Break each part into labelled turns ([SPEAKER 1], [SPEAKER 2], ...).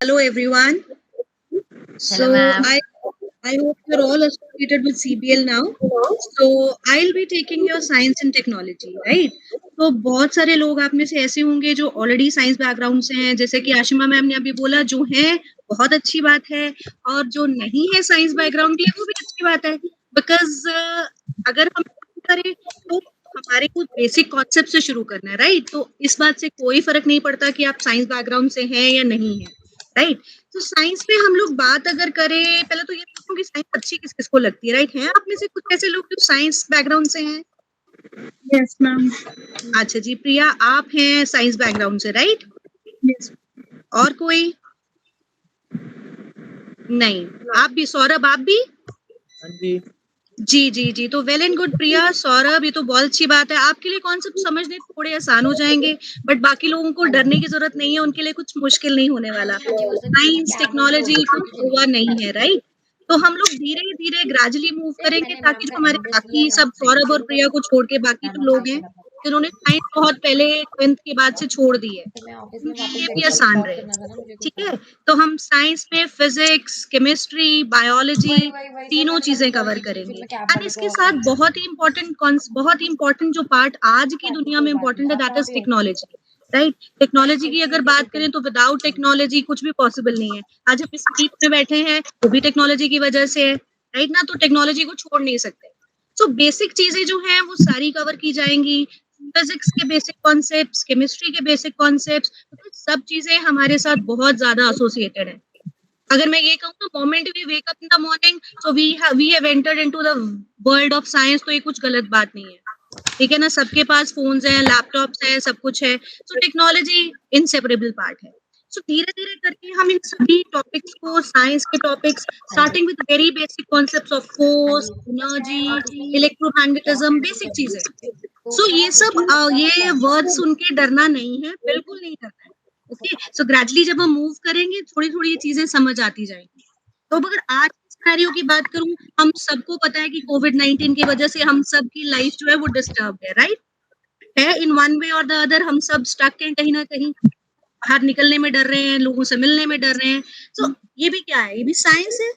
[SPEAKER 1] Hello everyone.
[SPEAKER 2] Hello,
[SPEAKER 1] So
[SPEAKER 2] ma'am.
[SPEAKER 1] I hope you're all associated with CBL now. So I'll be taking your science and technology, right? तो बहुत सारे लोग आप में से ऐसे होंगे जो ऑलरेडी साइंस बैकग्राउंड से हैं, जैसे कि आशिमा मैम ने अभी बोला, जो है बहुत अच्छी बात है, और जो नहीं है साइंस बैकग्राउंड के वो भी अच्छी बात है, बिकॉज अगर हम करें तो हमारे कुछ बेसिक कॉन्सेप्ट से शुरू करना है, राइट? तो इस बात से कोई फर्क नहीं पड़ता कि आप साइंस बैकग्राउंड से हैं या नहीं है, राइट? तो साइंस में हम लोग बात अगर करें, पहले तो ये पूछूं कि साइंस अच्छी किस किस को लगती है, राइट? है आप में से कुछ ऐसे लोग जो साइंस बैकग्राउंड से हैं?
[SPEAKER 3] Yes ma'am.
[SPEAKER 1] अच्छा जी, प्रिया आप हैं साइंस बैकग्राउंड से, राइट?
[SPEAKER 3] यस।
[SPEAKER 1] और कोई नहीं? आप भी? सौरभ आप भी?
[SPEAKER 4] हाँ जी।
[SPEAKER 1] जी, तो वेल एंड गुड प्रिया, सौरभ, ये तो बहुत अच्छी बात है। आपके लिए कॉन्सेप्ट समझने थोड़े आसान हो जाएंगे, बट बाकी लोगों को डरने की जरूरत नहीं है, उनके लिए कुछ मुश्किल नहीं होने वाला। साइंस टेक्नोलॉजी कुछ हुआ नहीं है, राइट? तो हम लोग धीरे धीरे ग्रेजुअली मूव करेंगे, ताकि जो हमारे बाकी सब, सौरभ और प्रिया को छोड़ के बाकी जो लोग हैं जिन्होंने साइंस बहुत पहले 10th के बाद से छोड़ दी है, उनके लिए भी आसान रहे। ठीक है, तो हम साइंस में फिजिक्स, केमिस्ट्री, बायोलॉजी तीनों चीजें कवर करेंगे। एंड इसके साथ बहुत ही इम्पोर्टेंट जो पार्ट आज की दुनिया में इम्पोर्टेंट है, that is technology, right? Technology की अगर बात करें तो विदाउट टेक्नोलॉजी कुछ भी पॉसिबल नहीं है। आज हम इस सीट में बैठे हैं वो भी टेक्नोलॉजी की वजह से है, राइट ना? तो टेक्नोलॉजी को छोड़ नहीं सकते। सो बेसिक चीजें जो हैं वो सारी कवर की जाएंगी। फिजिक्स के बेसिक कॉन्सेप्ट्स, केमिस्ट्री के बेसिक कॉन्सेप्ट्स, सब चीजें हमारे साथ बहुत ज्यादा एसोसिएटेड है। अगर मैं ये कहूँ तो moment we wake up in the morning, so we have entered into the world of science, तो ये कुछ गलत बात नहीं है, ठीक है ना? सबके पास फोन्स हैं, लैपटॉप्स हैं, सब कुछ है। सो टेक्नोलॉजी इनसेपरेबल पार्ट है। सो धीरे धीरे करके हम इन सभी टॉपिक्स को, साइंस के topics, starting with very basic concepts of force, energy, electromagnetism, basic चीजें। सो ये सब ये वर्ड सुन के डरना नहीं है, बिल्कुल नहीं डरना है। ओके, सो ग्रेजुअली जब हम मूव करेंगे थोड़ी थोड़ी ये चीजें समझ आती जाएंगी। तो अब अगर आज के सिनेरियो की बात करूं, हम सबको पता है कि कोविड-19 की वजह से हम सब की लाइफ जो है वो डिस्टर्ब है, राइट? है इन वन वे और द अदर, हम सब स्टक हैं कहीं ना कहीं, बाहर निकलने में डर रहे हैं, लोगों से मिलने में डर रहे हैं। तो ये भी क्या है? ये भी साइंस है।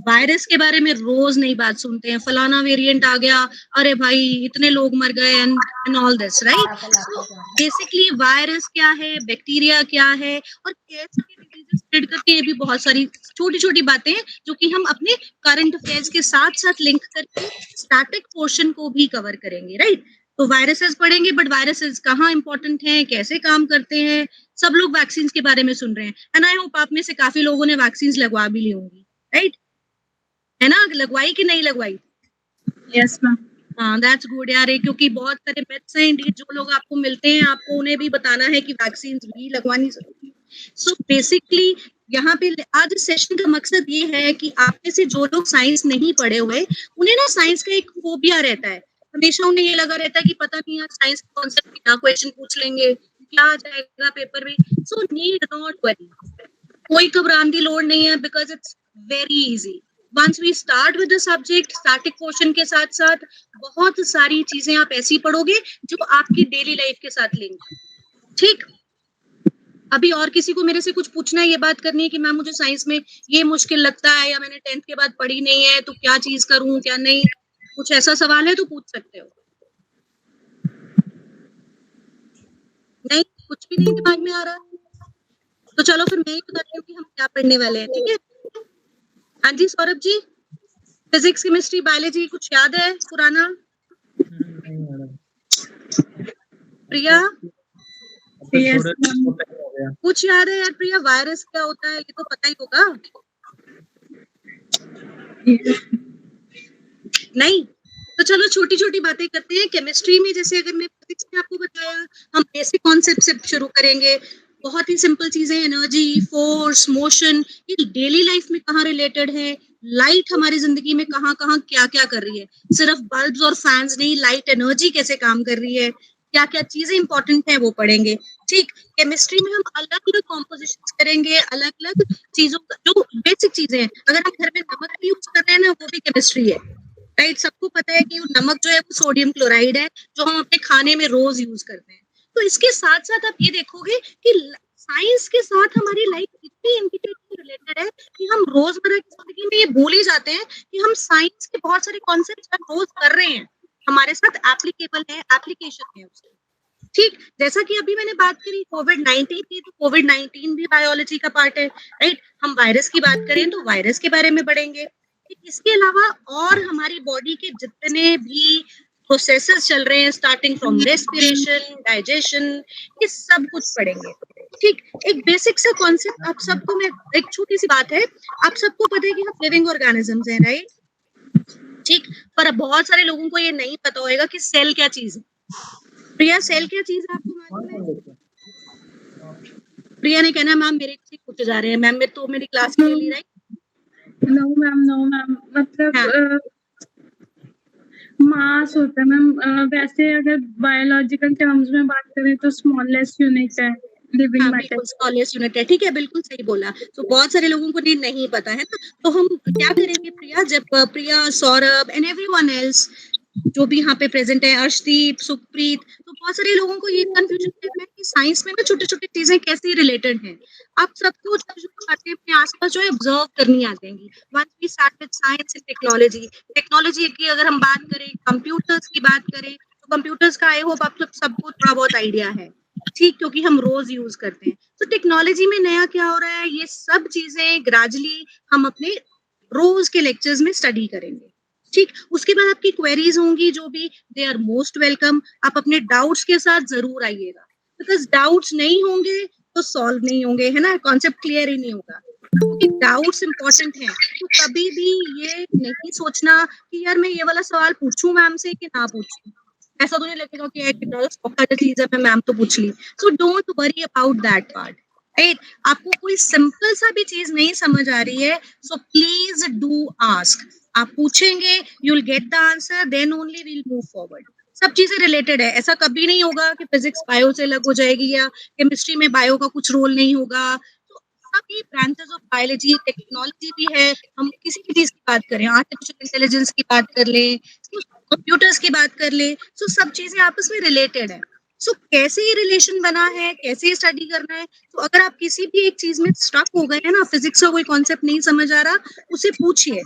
[SPEAKER 1] वायरस के बारे में रोज नई बात सुनते हैं, फलाना वेरिएंट आ गया, अरे भाई इतने लोग मर गए, and all this, right? So basically virus क्या है, बैक्टीरिया क्या है, और कैसे डिजीजेस स्प्रेड करते हैं, ये भी बहुत सारी छोटी छोटी बातें हैं जो कि हम अपने करंट अफेयर्स के साथ साथ लिंक करके स्टैटिक पोर्शन को भी कवर करेंगे, राइट? तो वायरसेस पढ़ेंगे, बट वायरसेस कहाँ इंपॉर्टेंट हैं, कैसे काम करते हैं। सब लोग वैक्सीन के बारे में सुन रहे हैं, एंड आई होप आप में से काफी लोगों ने वैक्सीन लगवा भी ली होंगी, राइट? है ना? लगवाई कि नहीं लगवाई?
[SPEAKER 3] Yes ma'am.
[SPEAKER 1] हाँ, दैट्स गुड यार, क्योंकि बहुत सारे मिथ्स हैं इंडीड, जो लोग आपको मिलते हैं आपको उन्हें भी बताना है कि वैक्सीन भी लगवानी जरूरी है। सो बेसिकली यहाँ पे आज इस सेशन का मकसद ये है कि आप में से जो लोग साइंस नहीं पढ़े हुए, उन्हें ना साइंस का एक फोबिया रहता है। हमेशा उन्हें ये लगा रहता है कि पता नहीं यार, साइंस के कॉन्सेप्ट में क्या क्वेश्चन पूछ लेंगे, क्या आ जाएगा पेपर में। सो नीड नॉट वरी, कोई घबराने की लोड़ नहीं है, because it's very easy. Once we start with the subject, static portion के साथ साथ बहुत सारी चीजें आप ऐसी पढ़ोगे जो आपकी डेली लाइफ के साथ लिंक, ठीक? अभी और किसी को मेरे से कुछ पूछना है, ये बात करनी है कि मैम मुझे साइंस में ये मुश्किल लगता है, या मैंने 10th के बाद पढ़ी नहीं है, तो क्या चीज करूं क्या नहीं, कुछ ऐसा सवाल है तो पूछ सकते हो। नहीं, कुछ भी नहीं दिमाग में आ रहा, तो चलो फिर मैं ही बताती हूँ कि हम क्या पढ़ने वाले हैं, ठीक है? हाँ जी Saurabh ji, physics, chemistry, biology कुछ याद है पुराना?
[SPEAKER 4] नहीं मैडम।
[SPEAKER 1] प्रिया
[SPEAKER 3] यस मैम।
[SPEAKER 1] कुछ याद है यार? प्रिया, वायरस क्या होता है ये तो पता ही होगा, नहीं? तो चलो छोटी छोटी बातें करते हैं। केमिस्ट्री में जैसे अगर मैं फिजिक्स में आपको बताया, हम बेसिक कॉन्सेप्ट से शुरू करेंगे। बहुत ही सिंपल चीजें, एनर्जी, फोर्स, मोशन, ये डेली लाइफ में कहाँ रिलेटेड है, लाइट हमारी जिंदगी में कहाँ कहाँ क्या क्या कर रही है, सिर्फ बल्ब्स और फैंस नहीं, लाइट एनर्जी कैसे काम कर रही है, क्या क्या चीजें इंपॉर्टेंट है वो पढ़ेंगे, ठीक? केमिस्ट्री में हम अलग अलग कॉम्पोजिशन करेंगे, अलग अलग चीजों का, जो बेसिक चीजें हैं। अगर हम घर में नमक भी यूज कर रहे हैं ना, वो भी केमिस्ट्री है, राइट? सबको पता है कि नमक जो है वो सोडियम क्लोराइड है, जो हम अपने खाने में रोज यूज करते हैं। तो इसके साथ साथ आप ये देखोगे कि साइंस के साथ हमारी लाइफ इतनी इंटीग्रेटली रिलेटेड है कि हम रोजमर्रा की जिंदगी में ये भूल ही जाते हैं कि हम साइंस के बहुत सारे कॉन्सेप्ट्स हर रोज कर रहे हैं, हमारे साथ एप्लीकेबल है, एप्लीकेशन है उसकी। ठीक, जैसा कि अभी मैंने बात करी कोविड-19 की, तो कोविड-19 भी बायोलॉजी का पार्ट है, राइट? हम वायरस की बात करें तो वायरस के बारे में पढ़ेंगे। ठीक, इसके अलावा और हमारी बॉडी के जितने भी प्रोसेसेस चल रहे हैं स्टार्टिंग फ्रॉम रेस्पिरेशन, डाइजेशन, ये सब कुछ पढ़ेंगे। ठीक, एक बेसिक सा कॉन्सेप्ट आप सबको मैं एक छोटी-सी बात है, आप सबको पता है कि हम लिविंग ऑर्गेनिजम्स हैं, राइट? ठीक, पर अब बहुत सारे लोगों को ये नहीं पता होएगा कि सेल क्या चीज़ है। प्रिया, सेल क्या चीज़ है आपको मालूम है? प्रिया ने कहना है मैम मेरे से पूछे जा रहे हैं, मैम मैं तो मेरी क्लास ले ली, राइट?
[SPEAKER 3] नो मैम, मतलब
[SPEAKER 1] हाँ।
[SPEAKER 3] मास होता है मैम। वैसे अगर बायोलॉजिकल टर्म्स में बात करें तो स्मॉलेस्ट यूनिट है लिविंग
[SPEAKER 1] हाँ,
[SPEAKER 3] मैटर।
[SPEAKER 1] बिल्कुल स्मॉलेस्ट यूनिट है, ठीक है, बिल्कुल सही बोला। तो बहुत सारे लोगों को ये नहीं पता है ना, तो हम क्या करेंगे प्रिया, जब प्रिया, सौरभ एंड एवरीवन एल्स जो भी यहाँ पे प्रेजेंट है, अर्शदीप, सुखप्रीत, तो बहुत सारे लोगों को ये कंफ्यूजन रहता है कि साइंस में ना छोटी-छोटी चीजें कैसे रिलेटेड हैं। आप सबको छोटी-छोटी बातें अपने आस-पास जो है ऑब्जर्व करनी आ जाएंगी। Once we start with science and technology, technology की अगर हम बात करें, कंप्यूटर्स की बात करें, तो कंप्यूटर्स का आई होप आप सबको थोड़ा बहुत आइडिया है, ठीक, क्योंकि हम रोज यूज करते हैं। तो टेक्नोलॉजी में नया क्या हो रहा है, ये सब चीजें ग्रेजुअली हम अपने रोज के लेक्चर्स में स्टडी करेंगे। ठीक, उसके बाद आपकी क्वेरीज होंगी जो भी, दे आर मोस्ट वेलकम। आप अपने डाउट्स के साथ जरूर आइएगा, बिकॉज डाउट्स नहीं होंगे तो सॉल्व नहीं होंगे, है ना, कॉन्सेप्ट क्लियर ही नहीं होगा। क्योंकि डाउट्स इंपॉर्टेंट हैं, तो कभी भी ये नहीं सोचना कि यार मैं ये वाला सवाल पूछूं मैम से कि ना पूछूं। ऐसा तो नहीं लगेगा कि यार कितना चीज है, मैं मैम तो पूछ ली। So don't worry about that part, right? आपको कोई सिंपल सा भी चीज नहीं समझ आ रही है, सो प्लीज डू आस्क। आप पूछेंगे, you will get the answer, then only we will move forward. सब चीजें रिलेटेड है, ऐसा कभी नहीं होगा कि फिजिक्स बायो से अलग हो जाएगी या केमिस्ट्री में बायो का कुछ रोल नहीं होगा। तो सभी ब्रांचेस ऑफ बायोलॉजी, टेक्नोलॉजी भी है, हम किसी भी चीज की बात करें, आर्टिफिशियल इंटेलिजेंस की बात कर लें, कंप्यूटर्स की बात कर ले, सो सब चीजें आपस में रिलेटेड है। सो कैसे ये रिलेशन बना है, कैसे ये स्टडी करना है, तो अगर आप किसी भी एक चीज में स्टक हो गए हैं ना, फिजिक्स का कोई कॉन्सेप्ट नहीं समझ आ रहा, उसे पूछिए,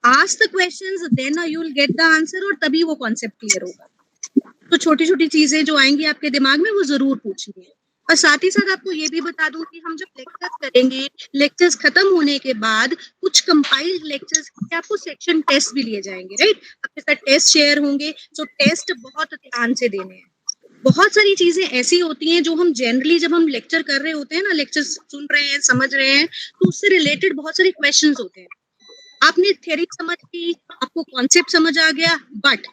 [SPEAKER 1] ask the questions, then you will get the answer, और तभी वो कॉन्सेप्ट क्लियर होगा। तो छोटी छोटी चीजें जो आएंगी आपके दिमाग में वो जरूर पूछिए। और साथ ही साथ आपको ये भी बता दूं कि हम जब लेक्चर्स करेंगे, लेक्चर्स खत्म होने के बाद कुछ कंपाइल्ड लेक्चर्स के आपको सेक्शन टेस्ट भी लिए जाएंगे, राइट? आपके साथ टेस्ट शेयर होंगे, तो टेस्ट बहुत ध्यान से देने हैं। बहुत सारी चीजें ऐसी होती हैं जो हम जनरली जब हम लेक्चर कर रहे होते हैं ना, लेक्चर सुन रहे हैं, समझ रहे हैं, तो उससे रिलेटेड बहुत सारे क्वेश्चंस होते हैं। आपने थ्योरी समझ ली, आपको कॉन्सेप्ट समझ आ गया, बट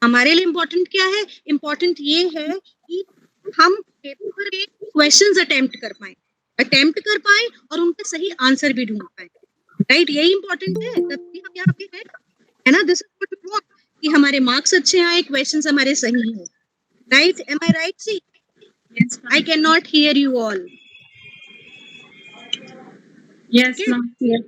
[SPEAKER 1] हमारे लिए इम्पोर्टेंट क्या है? इम्पोर्टेंट ये है कि हम पेपर में क्वेश्चंस अटेम्प्ट कर पाए और उनका सही आंसर भी ढूंढ पाए, राइट? यही इम्पोर्टेंट है, तभी हम यहाँ पे हैं, है ना? This is what we want, कि हमारे मार्क्स अच्छे आए, क्वेश्चंस हमारे सही हो, right? Am I right? See,
[SPEAKER 3] Yes
[SPEAKER 1] I
[SPEAKER 3] ma'am.
[SPEAKER 1] Can not hear you all,
[SPEAKER 3] Yes ma'am.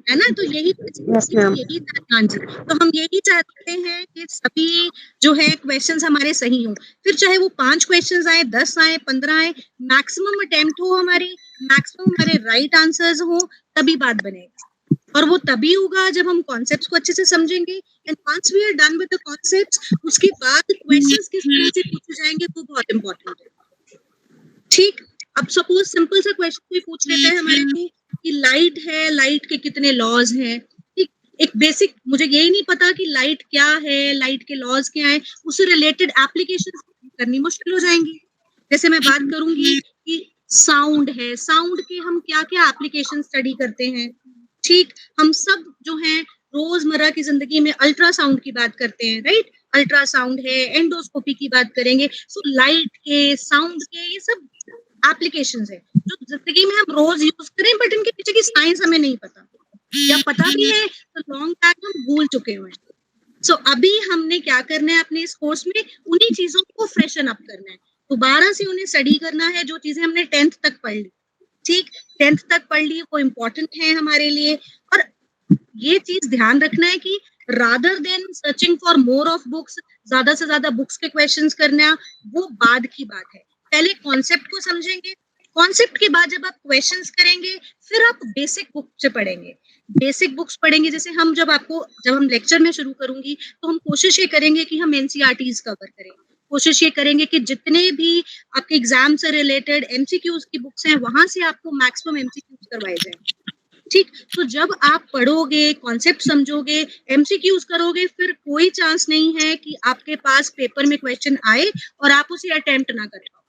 [SPEAKER 1] है ना? तो यही यही हाँ जी, तो हम यही चाहते हैं कि सभी जो है क्वेश्चंस हमारे सही हों। फिर चाहे वो 5 क्वेश्चंस आए, 10 आए, 15 आए, मैक्सिमम अटेम्प्ट हो हमारी, मैक्सिमम हमारे राइट आंसर्स हो, तभी बात बनेगी। और वो तभी होगा जब हम कॉन्सेप्ट्स को अच्छे से समझेंगे, and once we are done with the concepts, उसके बाद क्वेश्चंस किस तरह से पूछे जाएंगे वो बहुत इंपॉर्टेंट है। ठीक, अब सपोज सिंपल सा क्वेश्चन कोई पूछ लेता है हमारे को कि लाइट है, लाइट के कितने लॉज हैं, ठीक, एक बेसिक, मुझे यही नहीं पता कि लाइट क्या है, लाइट के लॉज क्या है, उससे रिलेटेड एप्लीकेशन करनी मुश्किल हो जाएंगी। जैसे मैं बात करूंगी कि साउंड है, साउंड के हम क्या क्या एप्लीकेशन स्टडी करते हैं, ठीक, हम सब जो हैं रोजमर्रा की जिंदगी में अल्ट्रासाउंड की बात करते हैं, राइट? अल्ट्रासाउंड है, एंडोस्कोपी की बात करेंगे, सो लाइट के, साउंड के, ये सब एप्लीकेशंस है जो जिंदगी में हम रोज यूज करें, बट इनके पीछे की साइंस हमें नहीं पता, या पता भी है तो लॉन्ग बैक हम भूल चुके हुए हैं। सो अभी हमने क्या करना है अपने इस कोर्स में, उन्हीं चीजों को फ्रेशन अप करना है, दोबारा से उन्हें स्टडी करना है, जो चीजें हमने 10th तक पढ़ ली, ठीक, 10th तक पढ़ ली, वो इम्पोर्टेंट है हमारे लिए। और ये चीज ध्यान रखना है कि rather than searching for more of books, ज्यादा से ज्यादा बुक्स के क्वेश्चंस करना, वो बाद की बात है। पहले कॉन्सेप्ट को समझेंगे, कॉन्सेप्ट के बाद जब आप क्वेश्चंस करेंगे, फिर आप बेसिक बुक से पढ़ेंगे। बेसिक बुक्स पढ़ेंगे, जैसे जब हम लेक्चर में शुरू करूँगी, तो हम कोशिश ये करेंगे कि हम एनसीईआरटीज़ कवर करें। कोशिश ये करेंगे कि जितने भी आपके एग्ज़ाम से रिलेटेड एमसीक्यूज़ की बुक्स हैं, वहाँ से आपको मैक्सिमम एमसीक्यूज़ करवाए जाएँ। ठीक? तो जब आप पढ़ोगे, कॉन्सेप्ट समझोगे, एमसीक्यूज़ करोगे, फिर कोई चांस नहीं है कि आपके पास पेपर में क्वेश्चन आए और आप उसे अटेम्प्ट ना कर पाओ।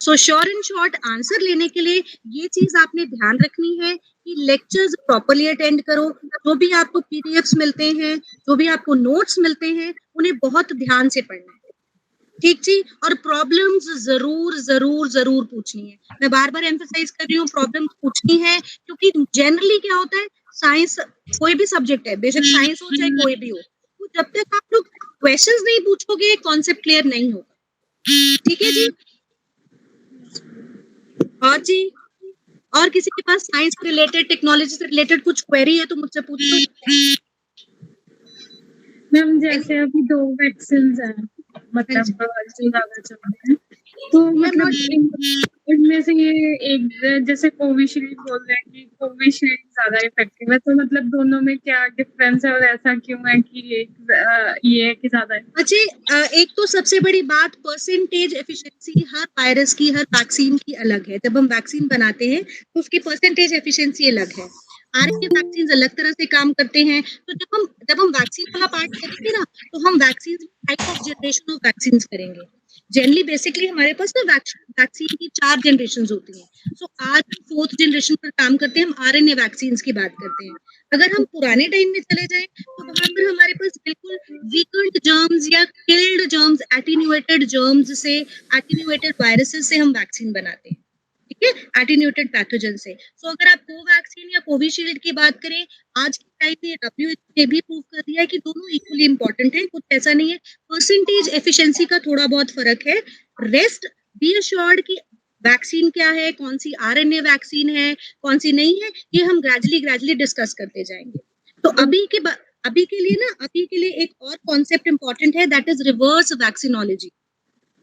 [SPEAKER 1] So sure in short answer लेने के लिए ये चीज़ आपने ध्यान रखनी है कि लेक्चर्स प्रॉपर्ली अटेंड करो। जो भी आपको पीडीएफ्स मिलते हैं, जो भी आपको नोट्स मिलते हैं, उन्हें बहुत ध्यान से पढ़ना है। ठीक जी? और प्रॉब्लम्स ज़रूर पूछनी है। मैं बार-बार एम्फसाइज़ कर रही हूँ, प्रॉब्लम्स पूछनी है, क्योंकि जनरली क्या होता है, साइंस कोई भी सब्जेक्ट है, बेशक साइंस हो चाहे कोई भी हो, तो जब तक आप लोग क्वेश्चंस नहीं पूछोगे, कॉन्सेप्ट क्लियर नहीं होगा। ठीक है जी? और जी? और किसी के पास साइंस से रिलेटेड, टेक्नोलॉजी से रिलेटेड कुछ क्वेरी है तो मुझसे पूछ लो।
[SPEAKER 3] मैम जैसे अभी 2 वैक्सीन्स हैं,
[SPEAKER 1] हाँ
[SPEAKER 3] मतलब
[SPEAKER 1] जी।
[SPEAKER 3] जो ज़्यादा चल रहे हैं, तो
[SPEAKER 1] मैं
[SPEAKER 3] मतलब इनमें से ये एक जैसे कोविशील्ड बोल रहे हैं कि कोविशील्ड ज़्यादा इफेक्टिव है, तो मतलब दोनों में क्या डिफरेंस है और ऐसा क्यों है कि ये है कि ज़्यादा
[SPEAKER 1] अच्छा, एक तो सबसे बड़ी बात परसेंटेज एफिशिएंसी हर वायरस की, हर वैक्सीन की अलग है। जब हम वैक्सीन बनाते हैं, तो उसकी परसेंटेज एफिशिएंसी अलग है। आरएनए वैक्सीन्स अलग तरह से काम करते हैं। तो जब हम वैक्सीन वाला पार्ट करेंगे ना, तो हम vaccines type of generation of vaccines करेंगे। जनरली बेसिकली हमारे पास ना वैक्सीन की 4 जनरेशंस होती हैं। सो आज हम 4th जनरेशन पर काम करते हैं, हम आरएनए वैक्सीन्स की बात करते हैं। अगर हम पुराने टाइम में चले जाएँ, तो वहाँ पर हमारे पास बिल्कुल वीकेंड जर्म्स या किल्ड जर्म्स, एटीन्यूएटेड जर्म्स से, एटीन्यूएटेड वायरसेस से हम वैक्सीन बनाते हैं। ठीक है? एटीन्यूएटेड पैथोजन से। सो अगर आप कोवैक्सीन या कोविशील्ड की बात करें, आज के टाइम में डब्ल्यूएचओ ने भी प्रूव कर दिया है कि दोनों इक्वली इंपॉर्टेंट हैं, कुछ ऐसा नहीं है। परसेंटेज एफिशिएंसी का थोड़ा बहुत फ़र्क है। रेस्ट बी अश्योर्ड कि वैक्सीन क्या है, कौन-सी आरएनए वैक्सीन है, कौन-सी नहीं है, ये हम ग्रेजुअली डिस्कस करते जाएँगे। तो अभी के लिए एक और कॉन्सेप्ट इम्पोर्टेंट है, दैट इज़ रिवर्स वैक्सीनोलॉजी।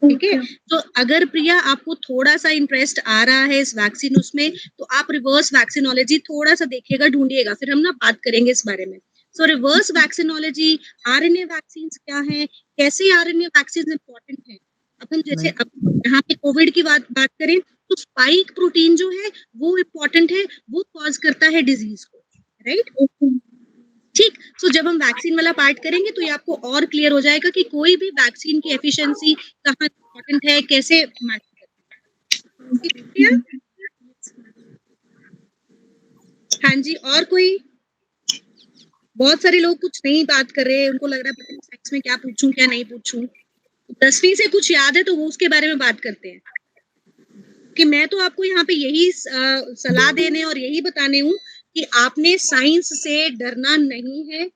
[SPEAKER 1] ठीक है? तो अगर प्रिया आपको थोड़ा-सा इंटरेस्ट आ रहा है इस वैक्सीन उसमें, तो आप रिवर्स वैक्सीनोलॉजी थोड़ा-सा देखिएगा, ढूँढिएगा, फिर हम ना बात करेंगे इस बारे में। सो रिवर्स वैक्सीनोलॉजी, आरएनए वैक्सीन्स क्या हैं, कैसे आरएनए वैक्सीन्स इम्पोर्टेंट हैं। अब यहाँ पे कोविड की बात बात करें, तो स्पाइक प्रोटीन जो है, वो इम्पोर्टेंट है, वो कॉज़ करता है डिज़ीज़ को, राइट? ठीक, सो जब हम वैक्सीन वाला पार्ट करेंगे, तो ये आपको और क्लियर हो जाएगा कि कोई भी वैक्सीन की एफिशिएंसी कहाँ इम्पोर्टेंट है, कैसे मैटर करती है। हाँ जी, और कोई? बहुत सारे लोग कुछ नहीं बात कर रहे हैं, उनको लग रहा है पता नहीं साइंस में क्या पूछूँ, क्या नहीं पूछूँ। 10वीं से कुछ याद है तो वो उसके बारे में बात करते हैं। कि मैं तो आपको यहाँ पे यही सलाह देने और यही बताने हूँ कि आपने साइंस से डरना नहीं है,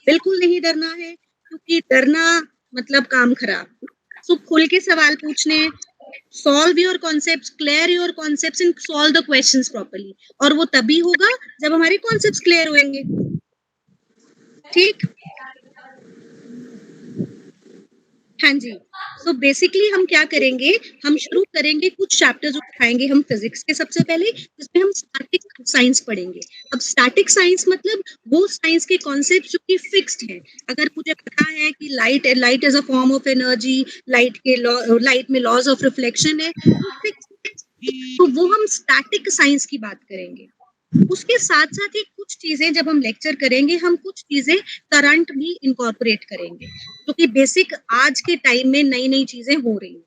[SPEAKER 1] बिल्कुल नहीं डरना है, क्योंकि डरना मतलब काम खराब। सो खुल के सवाल पूछने, solve your concepts, clear your concepts and solve the questions properly, और वो तभी होगा जब हमारे कॉन्सेप्ट्स क्लियर होंगे। ठीक? हाँ जी। सो बेसिकली हम क्या करेंगे, हम शुरू करेंगे, कुछ चैप्टर्स उठाएँगे हम फिज़िक्स के सबसे पहले, जिसमें हम स्टैटिक साइंस पढ़ेंगे। अब स्टैटिक साइंस मतलब वो साइंस के कॉन्सेप्ट जो कि फिक्स्ड हैं। अगर मुझे पता है कि light is a form of energy, light में लॉज़ ऑफ रिफ्लेक्शन है, वो फिक्स्ड है। तो वो हम स्टैटिक साइंस की बात करेंगे। उसके साथ-साथ ही कुछ चीज़ें जब हम लेक्चर करेंगे, हम कुछ चीज़ें करंट भी इनकॉर्पोरेट करेंगे, क्योंकि बेसिक आज के टाइम में नई-नई चीज़ें हो रही हैं।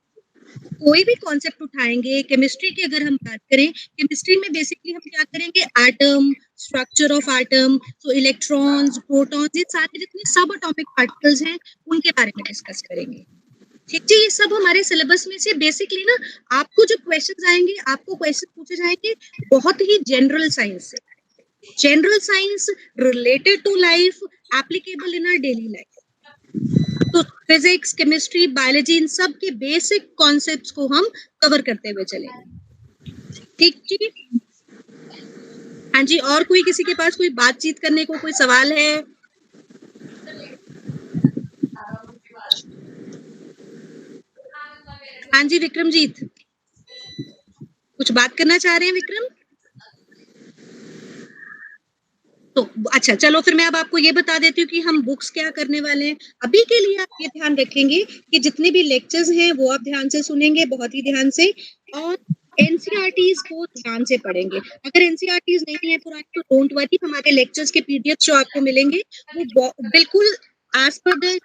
[SPEAKER 1] कोई भी कॉन्सेप्ट उठाएँगे, केमिस्ट्री की अगर हम बात करें, केमिस्ट्री में बेसिकली हम क्या करेंगे, एटम, स्ट्रक्चर ऑफ एटम, तो इलेक्ट्रॉन्स, प्रोटॉन्स, ये सारे जितने सब एटॉमिक पार्टिकल्स हैं, उनके बारे में डिस्कस करेंगे। ठीक जी, ये सब हमारे सिलेबस में से बेसिकली ना, आपको जो क्वेश्चन्स आएँगे, आपको क्वेश्चन पूछे जाएँगे बहुत ही जनरल साइंस से। General science related to life, applicable in our daily life. तो फिजिक्स, केमिस्ट्री, बायोलॉजी, इन सब के बेसिक कॉन्सेप्ट्स को हम कवर करते हुए चलेंगे। ठीक जी? हाँ जी, और कोई किसी के पास कोई बातचीत करने को कोई सवाल है? हाँ जी, विक्रमजीत। कुछ बात करना चाह रहे हैं विक्रम? तो अच्छा चलो फिर मैं अब आपको ये बता देती हूँ कि हम बुक्स क्या करने वाले हैं। अभी के लिए आप ये ध्यान रखेंगे कि जितने भी लेक्चर्स हैं वो आप ध्यान से सुनेंगे, बहुत ही ध्यान से, और एनसीईआरटीज़ को ध्यान से पढ़ेंगे। अगर एनसीईआरटीज़ नहीं है पुरानी तो डोंट वरी, हमारे लेक्चर्स के पीडीएफ जो आपको मिलेंगे वो बिल्कुल एज़ पर द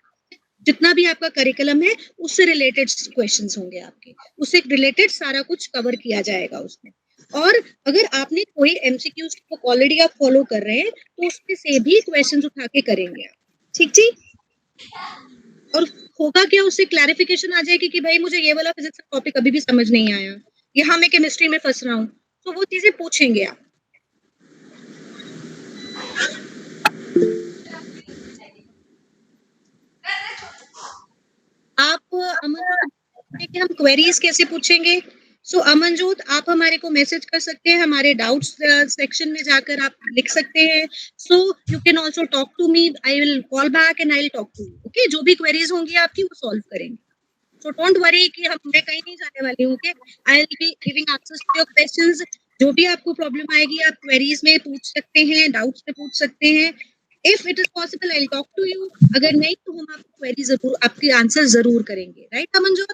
[SPEAKER 1] जितना भी आपका करिकुलम है उससे रिलेटेड क्वेश्चंस होंगे आपके, उससे रिलेटेड सारा कुछ कवर किया जाएगा उसमें। और अगर आपने कोई एमसीक्यूज को ऑलरेडी आप फॉलो कर रहे हैं तो उसमें से भी क्वेश्चंस उठा के करेंगे आप, ठीक जी? और होगा क्या, उससे क्लैरिफिकेशन आ जाएगी कि भाई मुझे ये वाला फिजिक्स का टॉपिक अभी भी समझ नहीं आया, यहाँ मैं केमिस्ट्री में फंस रहा हूँ, तो वो चीजें पूछेंगे आप। आप अमन कि हम क्वेरीज कैसे पूछेंगे? सो अमनजोत आप हमारे को मैसेज कर सकते हैं, हमारे डाउट्स सेक्शन में जाकर आप लिख सकते हैं। So you can also talk to me, I will call back and I will talk to you. Okay, जो भी क्वेरीज होंगी आपकी वो सॉल्व करेंगे। सो डोंट वरी कि मैं कहीं नहीं जाने वाली हूँ। Okay, I will be giving answers to your questions. जो भी आपको प्रॉब्लम आएगी आप क्वेरीज में पूछ सकते हैं, डाउट्स में पूछ सकते हैं। If it is possible I will talk to you, अगर नहीं तो हम आपको क्वेरी जरूर, आपके आंसर जरूर करेंगे। Right Amanjot?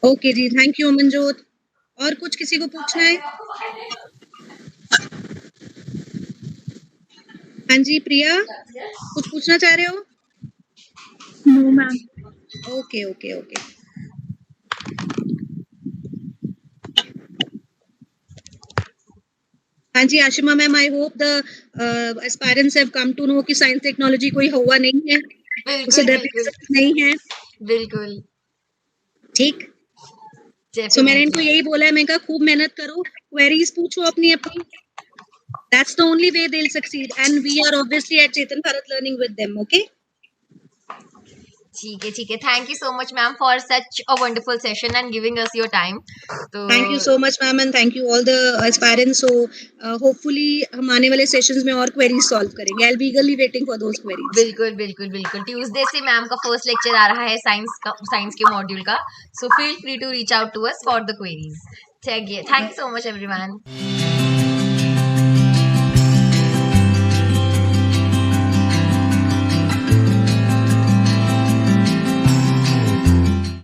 [SPEAKER 1] Okay ji, thank you Amanjot. और कुछ किसी को पूछना है? हाँ जी प्रिया, कुछ पूछना चाह रहे हो?
[SPEAKER 3] No ma'am.
[SPEAKER 1] Okay okay okay. हाँ ji Ashima ma'am, I hope the aspirants have come to know कि साइंस टेक्नोलॉजी कोई हुआ नहीं है, उसे
[SPEAKER 2] बिल्कुल
[SPEAKER 1] डरने की
[SPEAKER 2] बिल्कुल
[SPEAKER 1] जरूरत नहीं है।
[SPEAKER 2] बिल्कुल
[SPEAKER 1] ठीक, सो मैंने इनको
[SPEAKER 2] डेफिनेटली
[SPEAKER 1] यही बोला है, मैंने कहा खूब मेहनत करो, क्वेरीज पूछो अपनी अपनी। That's the only way they'll succeed, and we are obviously at Chetan Bharat learning with them. Okay.
[SPEAKER 2] ठीक है thank you so much ma'am for such a wonderful session and giving us your time. तो
[SPEAKER 1] Thank you so much, ma'am, and thank you all the aspirants. So, hopefully हम आने वाले sessions में और queries solve करेंगे. I'll be eagerly waiting for those queries.
[SPEAKER 2] बिल्कुल Tuesday से ma'am का फर्स्ट लेक्चर आ रहा है साइंस के मॉड्यूल का, so feel free to reach out to us for the queries. चलिए, thank you so much everyone.